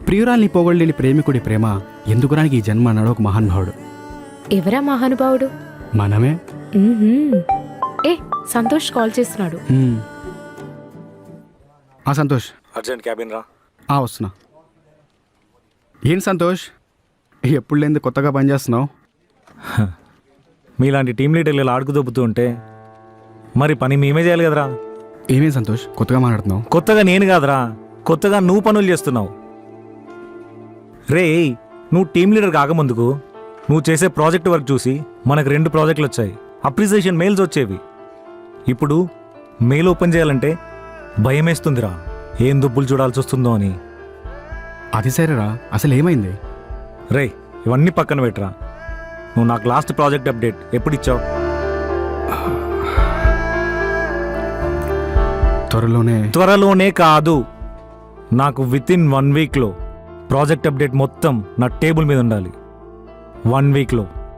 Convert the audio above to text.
ప్రియురాల్ని పోగొళ్ళని ప్రేమికుడి ప్రేమ ఎందుకురానికి ఈ జన్మ అన్నాడు ఒక మహానుభావుడు. ఎవరా మహానుభావుడు? మనమే. ఏ సంతోష్ కాల్ చేస్తున్నాడు. సంతోష్ అర్జెంట్ క్యాబిన్ రా. వస్తున్నా. ఏం సంతోష్, ఎప్పుడు లేని కొత్తగా పనిచేస్తున్నావు? మీలాంటి టీం లీడర్లు ఇలా ఆడుకు దొబ్బుతూ ఉంటే మరి పని మేమే చేయాలి కదరా. ఏమేం సంతోష్ కొత్తగా మాట్లాడుతున్నావు? కొత్తగా నేను కాదురా, కొత్తగా నువ్వు పనులు చేస్తున్నావు. రే, నువ్వు టీం లీడర్ కాకముందుకు నువ్వు చేసే ప్రాజెక్ట్ వర్క్ చూసి మనకు 2 ప్రాజెక్టులు వచ్చాయి, అప్రిసియేషన్ మెయిల్స్ వచ్చేవి. ఇప్పుడు మెయిల్ ఓపెన్ చేయాలంటే భయం వేస్తుందిరా, ఏం దుబ్బులు చూడాల్సి వస్తుందో అని. అది సరేరా, అసలు ఏమైంది? రే, ఇవన్నీ పక్కన పెట్టరా. నువ్వు నాకు లాస్ట్ ప్రాజెక్ట్ అప్డేట్ ఎప్పుడు ఇచ్చావు? త్వరలోనే కాదు, నాకు వితిన్ 1 వీక్లో ప్రాజెక్ట్ అప్డేట్ మొత్తం నా టేబుల్ మీద ఉండాలి. 1 వీక్లో.